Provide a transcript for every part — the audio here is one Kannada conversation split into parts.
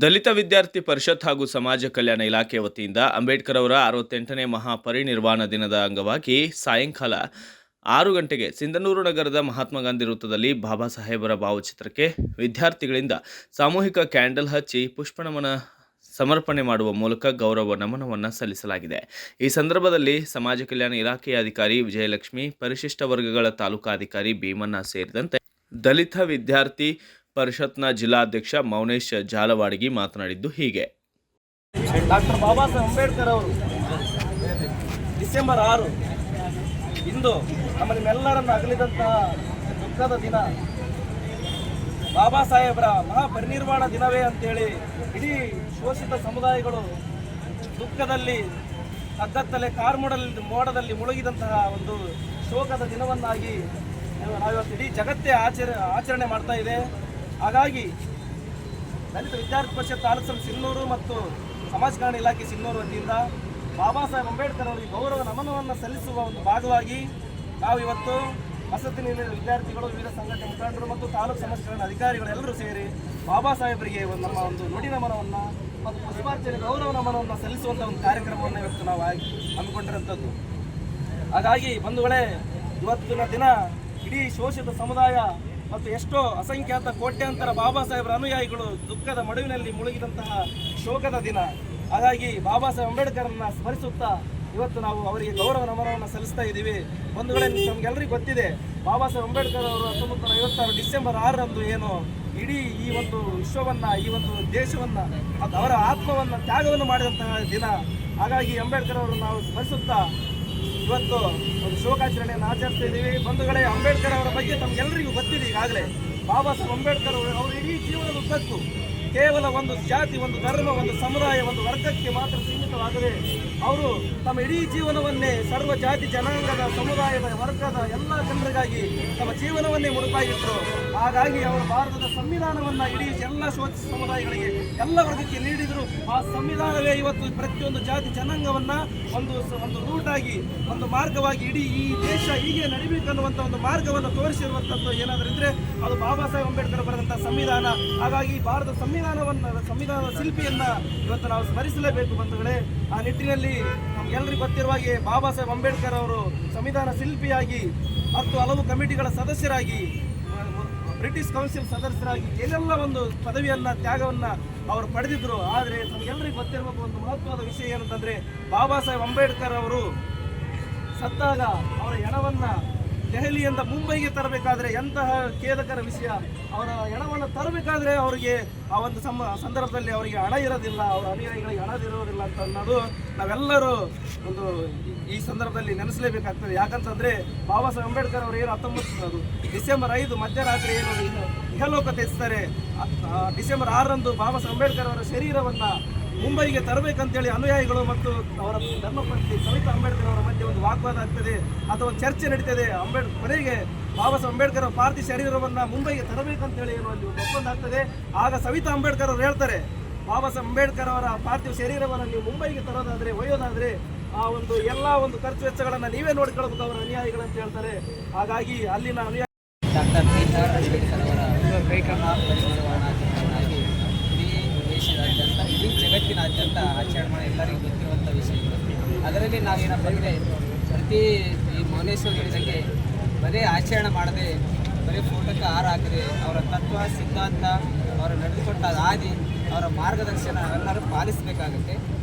ದಲಿತ ವಿದ್ಯಾರ್ಥಿ ಪರಿಷತ್ ಹಾಗೂ ಸಮಾಜ ಕಲ್ಯಾಣ ಇಲಾಖೆ ವತಿಯಿಂದ ಅಂಬೇಡ್ಕರ್ ಅವರ 68ನೇ ಮಹಾಪರಿನಿರ್ವಾಣ ದಿನದ ಅಂಗವಾಗಿ ಸಾಯಂಕಾಲ 6 ಗಂಟೆಗೆ ಸಿಂಧನೂರು ನಗರದ ಮಹಾತ್ಮ ಗಾಂಧಿ ವೃತ್ತದಲ್ಲಿ ಬಾಬಾ ಸಾಹೇಬರ ಭಾವಚಿತ್ರಕ್ಕೆ ವಿದ್ಯಾರ್ಥಿಗಳಿಂದ ಸಾಮೂಹಿಕ ಕ್ಯಾಂಡಲ್ ಹಚ್ಚಿ ಪುಷ್ಪನಮನ ಸಮರ್ಪಣೆ ಮಾಡುವ ಮೂಲಕ ಗೌರವ ನಮನವನ್ನು ಸಲ್ಲಿಸಲಾಗಿದೆ. ಈ ಸಂದರ್ಭದಲ್ಲಿ ಸಮಾಜ ಕಲ್ಯಾಣ ಇಲಾಖೆಯ ಅಧಿಕಾರಿ ವಿಜಯಲಕ್ಷ್ಮಿ, ಪರಿಶಿಷ್ಟ ವರ್ಗಗಳ ತಾಲೂಕಾಧಿಕಾರಿ ಭೀಮಣ್ಣ ಸೇರಿದಂತೆ ದಲಿತ ವಿದ್ಯಾರ್ಥಿ ಪರಿಷತ್ನ ಜಿಲ್ಲಾಧ್ಯಕ್ಷ ಮೌನೇಶ್ ಜಾಲವಾಡಗಿ ಮಾತನಾಡಿದ್ದು ಹೀಗೆ. ಡಾಕ್ಟರ್ ಬಾಬಾ ಸಾಹೇಬ್ ಅಂಬೇಡ್ಕರ್ ಅವರು ಡಿಸೆಂಬರ್ 6 ಇಂದು ನಮ್ಮೆಲ್ಲರನ್ನು ಅಗಲಿದಂತಹ ದುಃಖದ ದಿನ. ಬಾಬಾ ಸಾಹೇಬರ ಮಹಾಪರಿನಿರ್ವಾಣ ದಿನವೇ ಅಂತೇಳಿ ಇಡೀ ಶೋಷಿತ ಸಮುದಾಯಗಳು ದುಃಖದಲ್ಲಿ ಕಗ್ಗತ್ತಲೆ ಮೋಡದಲ್ಲಿ ಮುಳುಗಿದಂತಹ ಒಂದು ಶೋಕದ ದಿನವನ್ನಾಗಿ ನಾವಿವತ್ತು ಇಡೀ ಜಗತ್ತೇ ಆಚರಣೆ ಮಾಡ್ತಾ ಇದೆ. ಹಾಗಾಗಿ ದಲಿತ ವಿದ್ಯಾರ್ಥಿ ಪರಿಷತ್ ತಾಲೂಕು ಸಮಿತಿ ಸಿನ್ನೂರು ಮತ್ತು ಸಮಾಜ ಕಲ್ಯಾಣ ಇಲಾಖೆ ಸಿನ್ನೂರು ವತಿಯಿಂದ ಬಾಬಾ ಸಾಹೇಬ್ ಅಂಬೇಡ್ಕರ್ ಅವರಿಗೆ ಗೌರವ ನಮನವನ್ನು ಸಲ್ಲಿಸುವ ಒಂದು ಭಾಗವಾಗಿ ನಾವು ಇವತ್ತು ವಸತಿ ನಿಲಯದ ವಿದ್ಯಾರ್ಥಿಗಳು, ವಿವಿಧ ಸಂಘಟನೆ ಮುಖಂಡರು ಮತ್ತು ತಾಲೂಕು ಸಮಾಜ ಕಲ್ಯಾಣ ಅಧಿಕಾರಿಗಳು ಎಲ್ಲರೂ ಸೇರಿ ಬಾಬಾ ಸಾಹೇಬರಿಗೆ ನಮ್ಮ ಒಂದು ನುಡಿ ನಮನವನ್ನು ಮತ್ತು ಪುಷ್ಪಾರ್ಚನೆ ಗೌರವ ನಮನವನ್ನು ಸಲ್ಲಿಸುವಂಥ ಒಂದು ಕಾರ್ಯಕ್ರಮವನ್ನು ಇವತ್ತು ನಾವು ಹಮ್ಮಿಕೊಂಡಿರುವಂಥದ್ದು. ಹಾಗಾಗಿ ಬಂಧುಗಳೇ, ಇವತ್ತಿನ ದಿನ ಇಡೀ ಶೋಷಿತ ಸಮುದಾಯ ಮತ್ತು ಎಷ್ಟೋ ಅಸಂಖ್ಯಾತ ಕೋಟ್ಯಾಂತರ ಬಾಬಾ ಸಾಹೇಬರ ಅನುಯಾಯಿಗಳು ದುಃಖದ ಮಡುವಿನಲ್ಲಿ ಮುಳುಗಿದಂತಹ ಶೋಕದ ದಿನ. ಹಾಗಾಗಿ ಬಾಬಾ ಸಾಹೇಬ್ ಅಂಬೇಡ್ಕರ್ನ ಸ್ಮರಿಸುತ್ತಾ ಇವತ್ತು ನಾವು ಅವರಿಗೆ ಗೌರವ ನಮನವನ್ನು ಸಲ್ಲಿಸ್ತಾ ಇದ್ದೀವಿ. ಬಂಧುಗಳೇ, ನಮಗೆಲ್ಲರಿಗೂ ಗೊತ್ತಿದೆ, ಬಾಬಾ ಸಾಹೇಬ್ ಅಂಬೇಡ್ಕರ್ ಅವರು 1956 ಡಿಸೆಂಬರ್ 6ರಂದು ಏನು ಇಡೀ ಈ ಒಂದು ವಿಶ್ವವನ್ನು, ಈ ಒಂದು ದೇಶವನ್ನು, ಅವರ ಆತ್ಮವನ್ನು, ತ್ಯಾಗವನ್ನು ಮಾಡಿದಂತಹ ದಿನ. ಹಾಗಾಗಿ ಅಂಬೇಡ್ಕರ್ ಅವರು ನಾವು ಸ್ಮರಿಸುತ್ತಾ ಇವತ್ತು ಒಂದು ಶೋಕಾಚರಣೆಯನ್ನು ಆಚರಿಸ್ತಾ ಇದ್ದೀವಿ. ಬಂಧುಗಳೇ, ಅಂಬೇಡ್ಕರ್ ಅವರ ಬಗ್ಗೆ ತಮಗೆಲ್ಲರಿಗೂ ಗೊತ್ತಿದೆ ಈಗಾಗಲೇ. ಬಾಬಾ ಸಾಹೇಬ್ ಅಂಬೇಡ್ಕರ್ ಅವರು ಇಡೀ ಜೀವನದ ಉದ್ದಕ್ಕೂ ಕೇವಲ ಒಂದು ಜಾತಿ, ಒಂದು ಧರ್ಮ, ಒಂದು ಸಮುದಾಯ, ಒಂದು ವರ್ಗಕ್ಕೆ ಮಾತ್ರ ಸೀಮಿತವಾಗದೆ ಅವರು ತಮ್ಮ ಇಡೀ ಜೀವನವನ್ನೇ ಸರ್ವ ಜಾತಿ ಜನಾಂಗದ, ಸಮುದಾಯದ, ವರ್ಗದ ಎಲ್ಲ ಜನರಿಗಾಗಿ ತಮ್ಮ ಜೀವನವನ್ನೇ ಮುಡುಪಾಗಿಟ್ಟರು. ಹಾಗಾಗಿ ಅವರು ಭಾರತದ ಸಂವಿಧಾನವನ್ನು ಇಡೀ ಎಲ್ಲ ಶೋಷಿತ ಸಮುದಾಯಗಳಿಗೆ, ಎಲ್ಲ ವರ್ಗಕ್ಕೆ ನೀಡಿದರು. ಆ ಸಂವಿಧಾನವೇ ಇವತ್ತು ಪ್ರತಿಯೊಂದು ಜಾತಿ ಜನಾಂಗವನ್ನು ಒಂದು ರೂಟಾಗಿ, ಒಂದು ಮಾರ್ಗವಾಗಿ ಇಡೀ ಈ ದೇಶ ಹೀಗೆ ನಡಿಬೇಕನ್ನುವಂಥ ಒಂದು ಮಾರ್ಗವನ್ನು ತೋರಿಸಿರುವಂಥದ್ದು ಏನಾದರೂ ಇದ್ದರೆ ಅದು ಬಾಬಾ ಸಾಹೇಬ್ ಅಂಬೇಡ್ಕರ್ ಬರೆದಂಥ ಸಂವಿಧಾನ. ಹಾಗಾಗಿ ಭಾರತ ಸಂವಿಧಾನದ ಶಿಲ್ಪಿಯನ್ನು ಇವತ್ತು ನಾವು ಸ್ಮರಿಸಲೇಬೇಕು ಬಂಧುಗಳೇ. ಆ ನಿಟ್ಟಿನಲ್ಲಿ ನಮಗೆಲ್ಲರಿಗೂ ಗೊತ್ತಿರುವ ಹಾಗೆ ಬಾಬಾ ಸಾಹೇಬ್ ಅಂಬೇಡ್ಕರ್ ಅವರು ಸಂವಿಧಾನ ಶಿಲ್ಪಿಯಾಗಿ ಮತ್ತು ಹಲವು ಕಮಿಟಿಗಳ ಸದಸ್ಯರಾಗಿ, ಬ್ರಿಟಿಷ್ ಕೌನ್ಸಿಲ್ ಸದಸ್ಯರಾಗಿ ಏನೆಲ್ಲ ಒಂದು ಪದವಿಯನ್ನು, ತ್ಯಾಗವನ್ನು ಅವರು ಪಡೆದಿದ್ದರು. ಆದರೆ ನಮಗೆಲ್ಲರಿಗೂ ಗೊತ್ತಿರುವ ಒಂದು ಮಹತ್ವದ ವಿಷಯ ಏನಂತಂದರೆ, ಬಾಬಾ ಸಾಹೇಬ್ ಅಂಬೇಡ್ಕರ್ ಅವರು ಸತ್ತಾಗ ಅವರ ಹೆಣವನ್ನು ದೆಹಲಿಯಿಂದ ಮುಂಬೈಗೆ ತರಬೇಕಾದ್ರೆ ಎಂತಹ ಖೇದಕರ ವಿಷಯ. ಅವರ ಹೆಣವನ್ನು ತರಬೇಕಾದ್ರೆ ಅವರಿಗೆ ಆ ಒಂದು ಸಂದರ್ಭದಲ್ಲಿ ಅವರಿಗೆ ಹಣ ಇರೋದಿಲ್ಲ, ಅವರ ಅನುಯಾಯಿಗಳಿಗೆ ಹಣದಿರೋದಿಲ್ಲ ಅಂತ ಅನ್ನೋದು ನಾವೆಲ್ಲರೂ ಒಂದು ಈ ಸಂದರ್ಭದಲ್ಲಿ ನೆನೆಸಲೇಬೇಕಾಗ್ತದೆ. ಯಾಕಂತಂದರೆ ಬಾಬಾ ಸಾಹೇಬ್ ಅಂಬೇಡ್ಕರ್ ಅವರು ಏನು 19 ಡಿಸೆಂಬರ್ 5 ಮಧ್ಯರಾತ್ರಿ ಏನು ಇಹಲೋಕ ತ್ಯಜಿಸ್ತಾರೆ, ಡಿಸೆಂಬರ್ 6ರಂದು ಬಾಬಾ ಸಾಹೇಬ್ ಅಂಬೇಡ್ಕರ್ ಅವರ ಶರೀರವನ್ನು ಮುಂಬೈಗೆ ತರಬೇಕಂತೇಳಿ ಅನುಯಾಯಿಗಳು ಮತ್ತು ಅವರ ಧರ್ಮಪತ್ನಿ ಸವಿತಾ ಅಂಬೇಡ್ಕರ್ ಅವರ ಮಧ್ಯೆ ಒಂದು ವಾಗ್ವಾದ ಆಗ್ತದೆ ಅಥವಾ ಚರ್ಚೆ ನಡೀತದೆ. ಕೊನೆಗೆ ಬಾಬಾ ಸಾಹೇಬ್ ಅಂಬೇಡ್ಕರ್ ಅವರ ಪಾರ್ಥಿವ ಶರೀರವನ್ನು ಮುಂಬೈಗೆ ತರಬೇಕಂತೇಳಿ ಏನು ಅಲ್ಲಿ ಒಪ್ಪಂದ ಆಗ್ತದೆ. ಆಗ ಸವಿತಾ ಅಂಬೇಡ್ಕರ್ ಅವರು ಹೇಳ್ತಾರೆ, ಬಾಬಾ ಸಾಹೇಬ್ ಅಂಬೇಡ್ಕರ್ ಅವರ ಪಾರ್ಥಿವ ಶರೀರವನ್ನು ನೀವು ಮುಂಬೈಗೆ ತರೋದಾದರೆ, ಒಯ್ಯೋದಾದರೆ ಆ ಒಂದು ಎಲ್ಲ ಒಂದು ಖರ್ಚು ವೆಚ್ಚಗಳನ್ನು ನೀವೇ ನೋಡ್ಕೊಳ್ಬೇಕು ಅವರ ಅನುಯಾಯಿಗಳಂತ ಹೇಳ್ತಾರೆ. ಹಾಗಾಗಿ ಅಲ್ಲಿನ ಅನುಯಾಯಿ ಡಾಕ್ಟರ್ ಬಿ ಆರ್ ಅಂಬೇಡ್ಕರ್ ಅವರ ದೇಶದಾದ್ಯಂತ, ಇಡೀ ಜಗತ್ತಿನಾದ್ಯಂತ ಆಚರಣೆ ಎಲ್ಲರಿಗೂ ಗೊತ್ತಿರುವಂಥ ವಿಷಯಗಳು. ಅದರಲ್ಲಿ ನಾವೇನಪ್ಪ ಅಂದರೆ, ಪ್ರತಿ ಈ ಮೌನೇಶ್ವರ್ ಹೇಳಿದಂಗೆ ಬರೀ ಆಚರಣೆ ಮಾಡದೆ, ಬರೀ ಫೋಟೋಕ್ಕೆ ಹಾರ ಹಾಕದೆ, ಅವರ ತತ್ವ, ಸಿದ್ಧಾಂತ, ಅವರು ನಡೆದುಕೊಟ್ಟ ಹಾದಿ, ಅವರ ಮಾರ್ಗದರ್ಶನ ನಾವೆಲ್ಲರೂ ಪಾಲಿಸಬೇಕಾಗುತ್ತೆ.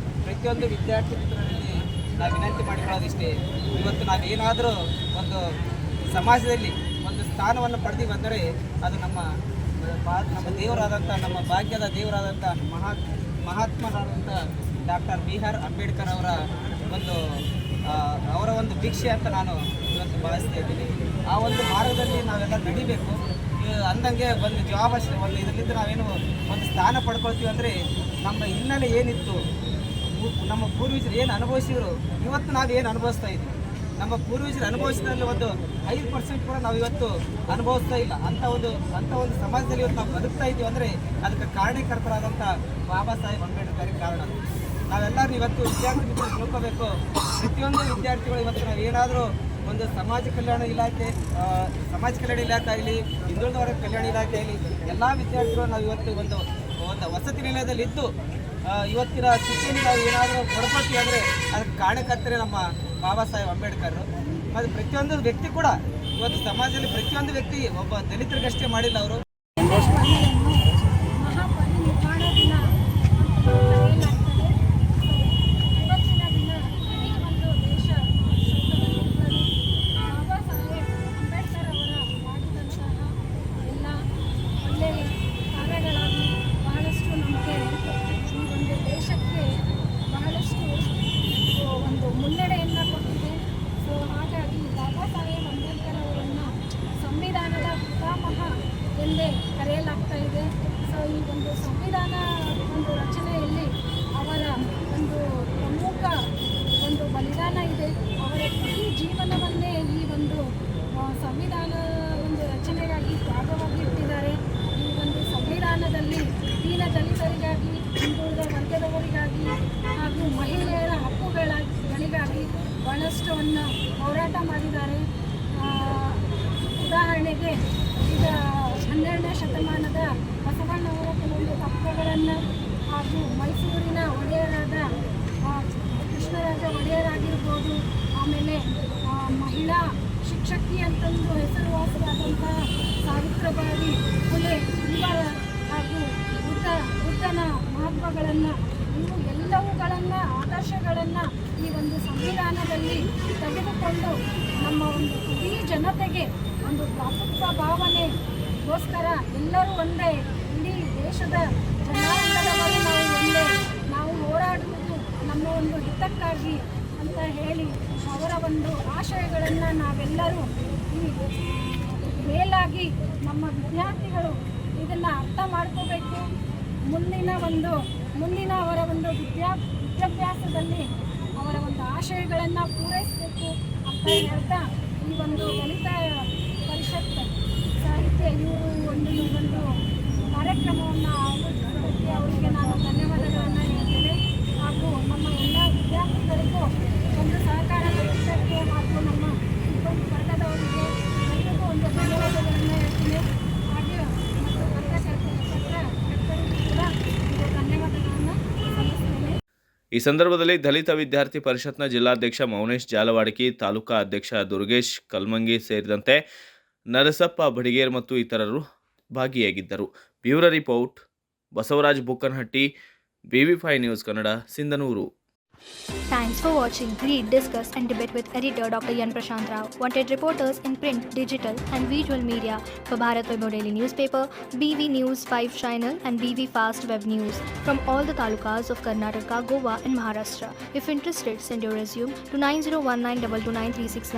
ಪ್ರತಿಯೊಂದು ವಿದ್ಯಾರ್ಥಿ ಮಿತ್ರರಲ್ಲಿ ನಾವು ವಿನಂತಿ ಮಾಡಿಕೊಳ್ಳೋದಿಷ್ಟೇ, ಇವತ್ತು ನಾವೇನಾದರೂ ಒಂದು ಸಮಾಜದಲ್ಲಿ ಒಂದು ಸ್ಥಾನವನ್ನು ಪಡೆದು ಬಂದರೆ ಅದು ನಮ್ಮ ದೇವರಾದಂಥ, ನಮ್ಮ ಭಾಗ್ಯದ ದೇವರಾದಂಥ ಮಹಾತ್ಮರಾದಂಥ ಡಾಕ್ಟರ್ ಬಿ ಆರ್ ಅಂಬೇಡ್ಕರ್ ಅವರ ಒಂದು ಭಿಕ್ಷೆ ಅಂತ ನಾನು ಇವತ್ತು ಭಾವಿಸ್ತಾ ಇದ್ದೀನಿ. ಆ ಒಂದು ಮಾರ್ಗದಲ್ಲಿ ನಾವೆಲ್ಲ ನಡಿಬೇಕು. ಅಂದಂಗೆ ಒಂದು ಜಾಬ್ ಅಷ್ಟೇ, ಒಂದು ಇದರಿಂದ ನಾವೇನು ಒಂದು ಸ್ಥಾನ ಪಡ್ಕೊಳ್ತೀವಿ ಅಂದರೆ, ನಮ್ಮ ಹಿನ್ನೆಲೆ ಏನಿತ್ತು, ನಮ್ಮ ಪೂರ್ವಜರು ಏನು ಅನುಭವಿಸಿದ್ರು, ಇವತ್ತು ನಾವು ಏನು ಅನುಭವಿಸ್ತಾ ಇದ್ದೀವಿ. ನಮ್ಮ ಪೂರ್ವಜರು ಅನುಭವಿಸಿದಲ್ಲಿ ಒಂದು 5% ಕೂಡ ನಾವು ಇವತ್ತು ಅನುಭವಿಸ್ತಾ ಇಲ್ಲ. ಅಂಥ ಒಂದು ಸಮಾಜದಲ್ಲಿ ಇವತ್ತು ನಾವು ಬದುಕ್ತಾ ಇದ್ದೀವಿ ಅಂದರೆ ಅದಕ್ಕೆ ಕಾರಣೀಕರ್ತರಾದಂಥ ಬಾಬಾ ಸಾಹೇಬ್ ಅಂಬೇಡ್ಕರ್ ಕಾರಣ. ನಾವೆಲ್ಲರೂ ಇವತ್ತು ವಿದ್ಯಾರ್ಥಿಗಳು ತಿಳ್ಕೋಬೇಕು. ಪ್ರತಿಯೊಂದು ವಿದ್ಯಾರ್ಥಿಗಳು ಇವತ್ತು ನಾವು ಏನಾದರೂ ಒಂದು ಸಮಾಜ ಕಲ್ಯಾಣ ಇಲಾಖೆ ಆಗಲಿ, ಹಿಂದುಳಿದ ವರ್ಗ ಕಲ್ಯಾಣ ಇಲಾಖೆ ಆಗಲಿ, ಎಲ್ಲ ವಿದ್ಯಾರ್ಥಿಗಳು ನಾವು ಇವತ್ತು ಒಂದು ವಸತಿ ನಿಲಯದಲ್ಲಿ ಇದ್ದು ಇವತ್ತಿನ ಸ್ಥಿತಿಯಲ್ಲಿ ನಾವು ಏನಾದರೂ ಕೊಡಪಟ್ಟಿ ಅಂದರೆ ಅದಕ್ಕೆ ಕಾರಣಕರ್ತರೇ ನಮ್ಮ ಬಾಬಾ ಸಾಹೇಬ್ ಅಂಬೇಡ್ಕರ್. ಮತ್ತು ಪ್ರತಿಯೊಂದು ವ್ಯಕ್ತಿ ಕೂಡ ಇವತ್ತು ಸಮಾಜದಲ್ಲಿ ಪ್ರತಿಯೊಂದು ವ್ಯಕ್ತಿ ಒಬ್ಬ ದಲಿತರಿಗಷ್ಟೇ ಮಾಡಿಲ್ಲ ಅವರು. ಮಹಾಪರಿನಿರ್ವಾಣ ದಿನ ಅಂತ ಕರೆಯಲಾಗ್ತದೆ. ಇವತ್ತಿನ ದಿನ ಇಡೀ ಒಂದು ದೇಶ ಶೋಕದಲ್ಲಿದ್ದರೆ ಬಾಬಾ ಸಾಹೇಬ್ ಅಂಬೇಡ್ಕರ್ ಅವರ ಮಾಡಿದಂತಹ ಎಲ್ಲ ಒಳ್ಳೆಯ ಕಾರ್ಯಗಳಾಗಿ ಬಹಳಷ್ಟು ನಮಗೆ ಈ ಒಂದು ದೇಶಕ್ಕೆ ಬಹಳಷ್ಟು ಒಂದು ಮುನ್ನಡೆಯನ್ನು ಕೊಟ್ಟಿದೆ. ಸೊ ಹಾಗಾಗಿ ಬಾಬಾ ಸಾಹೇಬ್ ಅಂಬೇಡ್ಕರ್ ಅವರನ್ನು ಸಂವಿಧಾನದ ಪಿತಾಮಹ ಎಂದೇ ಕರೆಯಲಾಗ್ತಾ ಇದೆ. ಸೊ ಈ ಒಂದು ಸಂವಿಧಾನ ಒಂದು ರಚನೆಯಲ್ಲಿ ಅವರ ಒಂದು ಪ್ರಮುಖ ಒಂದು ಬಲಿದಾನ ಇದೆ. ಅವರ ಇಡೀ ಜೀವನವನ್ನೇ ಈ ಒಂದು ಸಂವಿಧಾನ ಒಂದು ರಚನೆಗಾಗಿ ತ್ಯಾಗವಾಗಿ ಇಟ್ಟಿದ್ದಾರೆ. ಈ ಒಂದು ಸಂವಿಧಾನದಲ್ಲಿ ದೀನ ದಲಿತರಿಗಾಗಿ, ಹಿಂದುಳಿದ ವರ್ಗದವರಿಗಾಗಿ ಹಾಗೂ ಮಹಿಳೆಯರ ಹಕ್ಕುಗಳಿಗಾಗಿ ಬಹಳಷ್ಟನ್ನು ಹೋರಾಟ ಮಾಡಿದ್ದಾರೆ. ಉದಾಹರಣೆಗೆ ಈಗ 12ನೇ ಶತಮಾನದ ಬಸವಣ್ಣವರ ಕೆಲವೊಂದು ತತ್ವಗಳನ್ನು ಹಾಗೂ ಮೈಸೂರಿನ ಒಡೆಯರಾದ ಕೃಷ್ಣರಾಜ ಒಡೆಯರಾಗಿರ್ಬೋದು, ಆಮೇಲೆ ಮಹಿಳಾ ಶಿಕ್ಷಕಿ ಅಂತಂದು ಹೆಸರುವಾಸಿಯಾದಂತಹ ಸಾವಿತ್ರಿಬಾಯಿ ಫುಲೆ ಇವರ ಹಾಗೂ ಬುದ್ಧನ ಮಹತ್ವಗಳನ್ನು, ಇವು ಎಲ್ಲವುಗಳನ್ನು ಆದರ್ಶಗಳನ್ನು ಈ ಒಂದು ಸಂವಿಧಾನದಲ್ಲಿ ತೆಗೆದುಕೊಂಡು ನಮ್ಮ ಒಂದು ಇಡೀ ಜನತೆಗೆ ಒಂದು ಭ್ರಾತೃತ್ವ ಭಾವನೆಗೋಸ್ಕರ ಎಲ್ಲರೂ ಒಂದೇ, ಇಡೀ ದೇಶದ ಜನಾಂಗದವರು ನಾವು ಒಂದೇ, ನಾವು ಹೋರಾಡುವುದು ನಮ್ಮ ಒಂದು ಹಿತಕ್ಕಾಗಿ ಅಂತ ಹೇಳಿ ಅವರ ಒಂದು ಆಶಯಗಳನ್ನು ನಾವೆಲ್ಲರೂ ಈ ಮೇಲಾಗಿ ನಮ್ಮ ವಿದ್ಯಾರ್ಥಿಗಳು ಇದನ್ನು ಅರ್ಥ ಮಾಡ್ಕೋಬೇಕು. ಮುಂದಿನ ಅವರ ಒಂದು ವಿದ್ಯಾಭ್ಯಾಸದಲ್ಲಿ ಅವರ ಒಂದು ಆಶಯಗಳನ್ನು ಪೂರೈಸಬೇಕು ಅಂತ ಹೇಳ್ತಾ ಈ ಒಂದು ದಲಿತ ಪರಿಷತ್ ಸಾಹಿತ್ಯ ಇವರು ಒಂದು ಕಾರ್ಯಕ್ರಮವನ್ನು ಆಯೋಜಿಸಿದ್ದಕ್ಕೆ ಅವರಿಗೆ ನಾನು ಧನ್ಯವಾದಗಳನ್ನು ಹೇಳ್ತೇನೆ. ಹಾಗೂ ನಮ್ಮ ಎಲ್ಲ ವಿದ್ಯಾರ್ಥಿಗಳಿಗೂ ಒಂದು ಸಹಕಾರ ನೀಡಿದ್ದಕ್ಕೆ ಹಾಗೂ ನಮ್ಮ ಸಿಬ್ಬಂದಿ ವರ್ಗದವರಿಗೆ ಎಲ್ಲರಿಗೂ ಒಂದು ಧನ್ಯವಾದಗಳನ್ನು ಹೇಳ್ತೀನಿ. ಹಾಗೆ ಮತ್ತು ಪತ್ರಕರ್ತರಿಗೂ ಕೂಡ ಒಂದು ಧನ್ಯವಾದಗಳನ್ನು ಸಲ್ಲಿಸ್ತೇನೆ. ಈ ಸಂದರ್ಭದಲ್ಲಿ ದಲಿತ ವಿದ್ಯಾರ್ಥಿ ಪರಿಷತ್ನ ಜಿಲ್ಲಾಧ್ಯಕ್ಷ ಮೌನೇಶ್ ಜಾಲವಾಡಕಿ, ತಾಲೂಕಾ ಅಧ್ಯಕ್ಷ ದುರ್ಗೇಶ್ ಕಲ್ಮಂಗಿ ಸೇರಿದಂತೆ ನರಸಪ್ಪ ಬಡಿಗೇರ್ ಮತ್ತು ಇತರರು ಭಾಗಿಯಾಗಿದ್ದರು. Bureau report Basavaraj Bukkanahatti, BV5 news Kannada, Sindhanur. Thanks for watching. Read, discuss and debate with editor Dr. Yan Prashant Rao. Wanted reporters in print, digital and visual media for Bharat Vaibhav Daily Newspaper, BV News 5 Channel and BV Fast Web News from all the talukas of Karnataka, Goa and Maharashtra. If interested, send your resume to 9019229369.